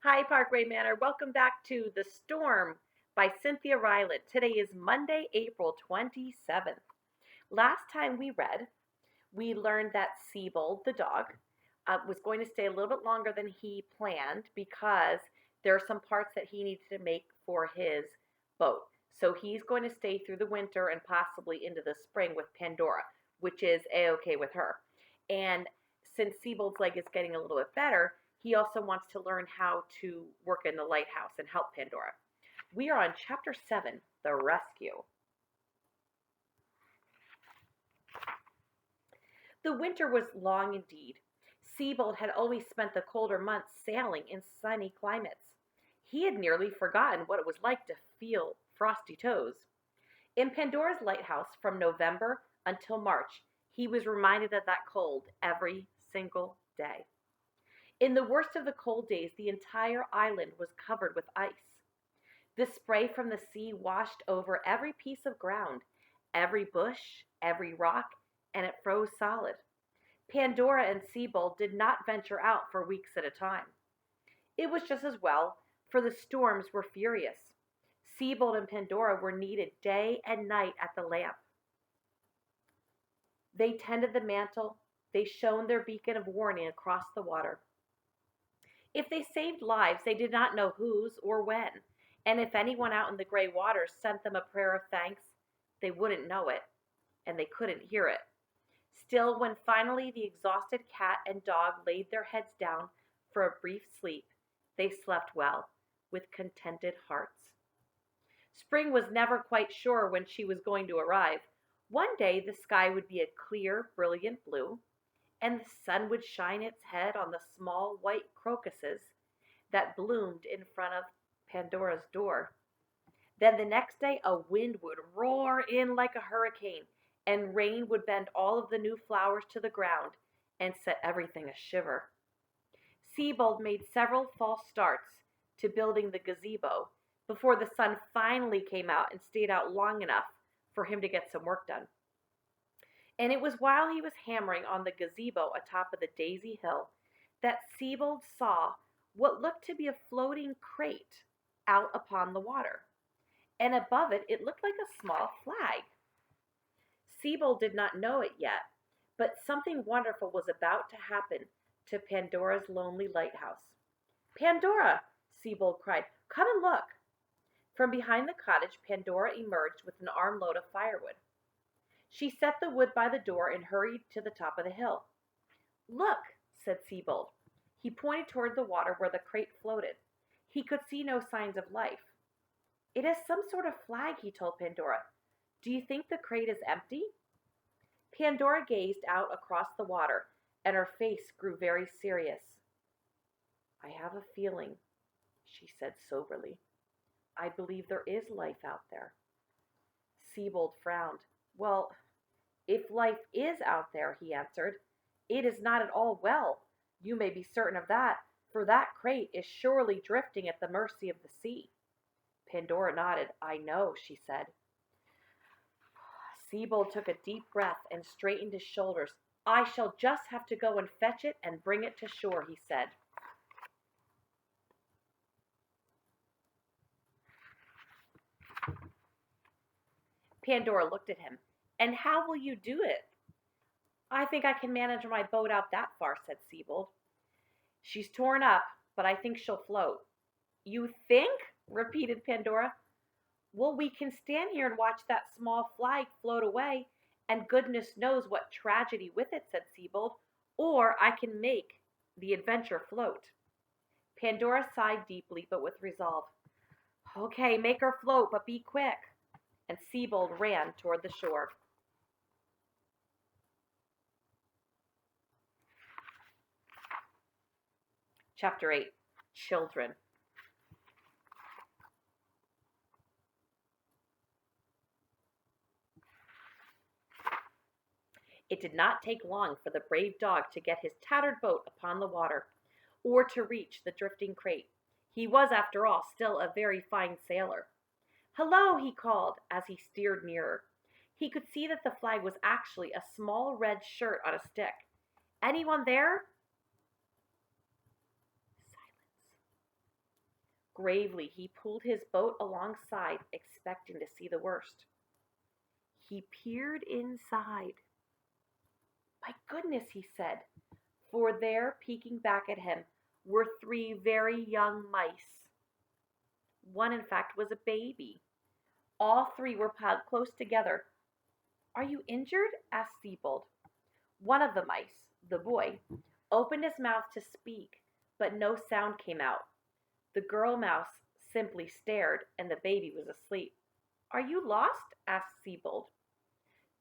Hi, Parkway Manor. Welcome back to The Storm by Cynthia Rylant. Today is Monday, April 27th. Last time we read, we learned that Siebold, the dog, was going to stay a little bit longer than he planned because there are some parts that he needs to make for his boat. So he's going to stay through the winter and possibly into the spring with Pandora, which is a-okay with her. And since Siebold's leg is getting a little bit better, he also wants to learn how to work in the lighthouse and help Pandora. We are on Chapter 7, The Rescue. The winter was long indeed. Siebold had always spent the colder months sailing in sunny climates. He had nearly forgotten what it was like to feel frosty toes. In Pandora's lighthouse from November until March, he was reminded of that cold every single day. In the worst of the cold days, the entire island was covered with ice. The spray from the sea washed over every piece of ground, every bush, every rock, and it froze solid. Pandora and Siebold did not venture out for weeks at a time. It was just as well, for the storms were furious. Siebold and Pandora were needed day and night at the lamp. They tended the mantle, they shone their beacon of warning across the water. If they saved lives, they did not know whose or when, and if anyone out in the gray waters sent them a prayer of thanks, they wouldn't know it, and they couldn't hear it. Still, when finally the exhausted cat and dog laid their heads down for a brief sleep, they slept well, with contented hearts. Spring was never quite sure when she was going to arrive. One day the sky would be a clear, brilliant blue, and the sun would shine its head on the small white crocuses that bloomed in front of Pandora's door. Then the next day a wind would roar in like a hurricane, and rain would bend all of the new flowers to the ground and set everything a-shiver. Siebold made several false starts to building the gazebo before the sun finally came out and stayed out long enough for him to get some work done. And it was while he was hammering on the gazebo atop of the Daisy Hill that Siebold saw what looked to be a floating crate out upon the water. And above it, it looked like a small flag. Siebold did not know it yet, but something wonderful was about to happen to Pandora's lonely lighthouse. "Pandora!" Siebold cried. "Come and look!" From behind the cottage, Pandora emerged with an armload of firewood. She set the wood by the door and hurried to the top of the hill. "Look," said Siebold. He pointed toward the water where the crate floated. He could see no signs of life. "It is some sort of flag," he told Pandora. "Do you think the crate is empty?" Pandora gazed out across the water, and her face grew very serious. "I have a feeling," she said soberly. "I believe there is life out there." Siebold frowned. "Well, if life is out there," he answered, "it is not at all well. You may be certain of that, for that crate is surely drifting at the mercy of the sea." Pandora nodded. "I know," she said. Siebold took a deep breath and straightened his shoulders. "I shall just have to go and fetch it and bring it to shore," he said. Pandora looked at him. "And how will you do it?" "I think I can manage my boat out that far," said Siebold. "She's torn up, but I think she'll float." "You think?" repeated Pandora. "Well, we can stand here and watch that small flag float away, and goodness knows what tragedy with it," said Siebold. "Or I can make the adventure float." Pandora sighed deeply, but with resolve. "Okay, make her float, but be quick." And Siebold ran toward the shore. Chapter 8. Children. It did not take long for the brave dog to get his tattered boat upon the water, or to reach the drifting crate. He was, after all, still a very fine sailor. "Hello!" he called as he steered nearer. He could see that the flag was actually a small red shirt on a stick. "Anyone there?" Silence. Gravely, he pulled his boat alongside, expecting to see the worst. He peered inside. My goodness, he said, for there, peeking back at him, were three very young mice. One, in fact, was a baby. All three were piled close together. Are you injured? Asked Siebold. One of the mice, the boy, opened his mouth to speak, but no sound came out. The girl mouse simply stared, and the baby was asleep. Are you lost? Asked Siebold.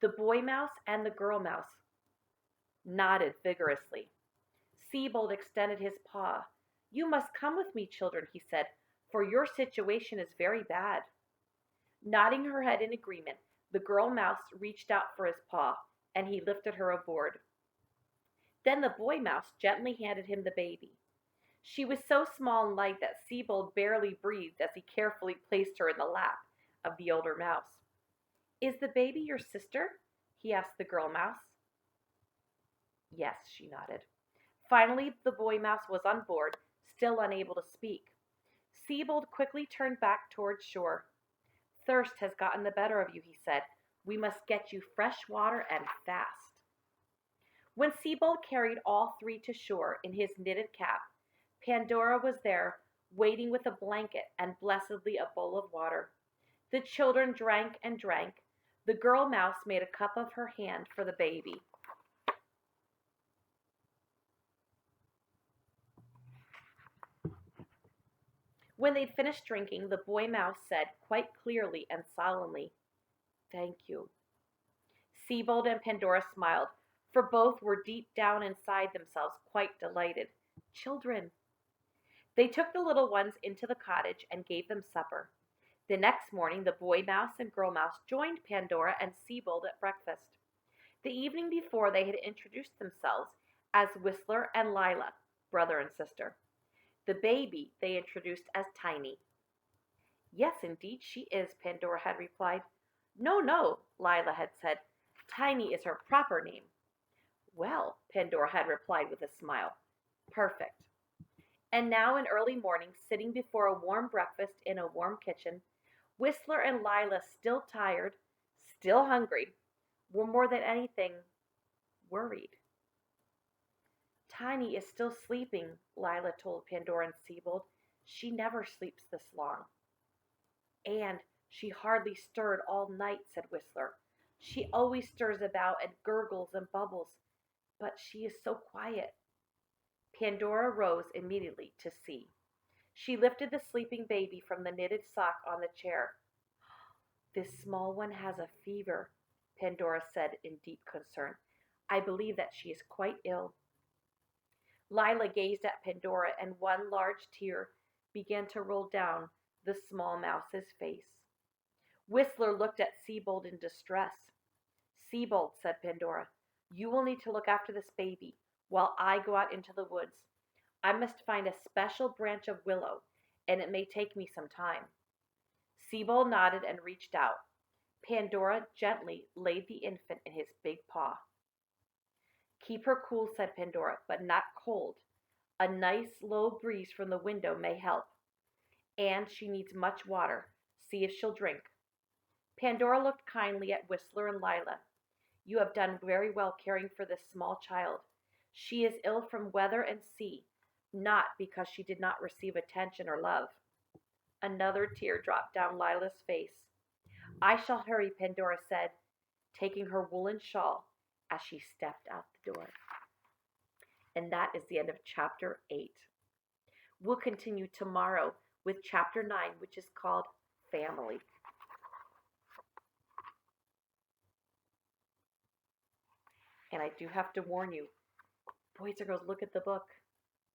The boy mouse and the girl mouse nodded vigorously. Siebold extended his paw. You must come with me, children, he said, for your situation is very bad. Nodding her head in agreement, the girl mouse reached out for his paw, and he lifted her aboard. Then the boy mouse gently handed him the baby. She was so small and light that Siebold barely breathed as he carefully placed her in the lap of the older mouse. Is the baby your sister? He asked the girl mouse. Yes, she nodded. Finally, the boy mouse was on board, still unable to speak. Siebold quickly turned back towards shore. Thirst has gotten the better of you, he said. We must get you fresh water and fast. When Siebold carried all three to shore in his knitted cap, Pandora was there, waiting with a blanket and blessedly a bowl of water. The children drank and drank. The girl mouse made a cup of her hand for the baby. When they'd finished drinking, the boy mouse said quite clearly and solemnly, Thank you. Siebold and Pandora smiled, for both were deep down inside themselves quite delighted. Children. They took the little ones into the cottage and gave them supper. The next morning, the boy mouse and girl mouse joined Pandora and Siebold at breakfast. The evening before, they had introduced themselves as Whistler and Lila, brother and sister. The baby they introduced as Tiny. Yes, indeed she is, Pandora had replied. No, no, Lila had said. Tiny is her proper name. Well, Pandora had replied with a smile. Perfect. And now in early morning, sitting before a warm breakfast in a warm kitchen, Whistler and Lila, still tired, still hungry, were more than anything worried. Tiny is still sleeping, Lila told Pandora and Siebold. She never sleeps this long. And she hardly stirred all night, said Whistler. She always stirs about and gurgles and bubbles, but she is so quiet. Pandora rose immediately to see. She lifted the sleeping baby from the knitted sock on the chair. This small one has a fever, Pandora said in deep concern. I believe that she is quite ill. Lila gazed at Pandora, and one large tear began to roll down the small mouse's face. Whistler looked at Siebold in distress. Siebold, said Pandora, you will need to look after this baby while I go out into the woods. I must find a special branch of willow, and it may take me some time. Siebold nodded and reached out. Pandora gently laid the infant in his big paw. Keep her cool, said Pandora, but not cold. A nice low breeze from the window may help. And she needs much water. See if she'll drink. Pandora looked kindly at Whistler and Lila. You have done very well caring for this small child. She is ill from weather and sea, not because she did not receive attention or love. Another tear dropped down Lila's face. I shall hurry, Pandora said, taking her woolen shawl as she stepped out the door. And that is the end of chapter 8. We'll continue tomorrow with chapter 9, which is called Family. And I do have to warn you, boys and girls, look at the book.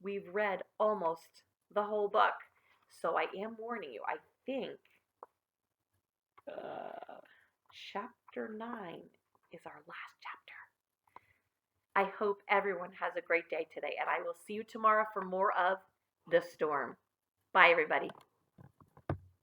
We've read almost the whole book. So I am warning you. I think chapter 9 is our last chapter. I hope everyone has a great day today, and I will see you tomorrow for more of The Storm. Bye, everybody.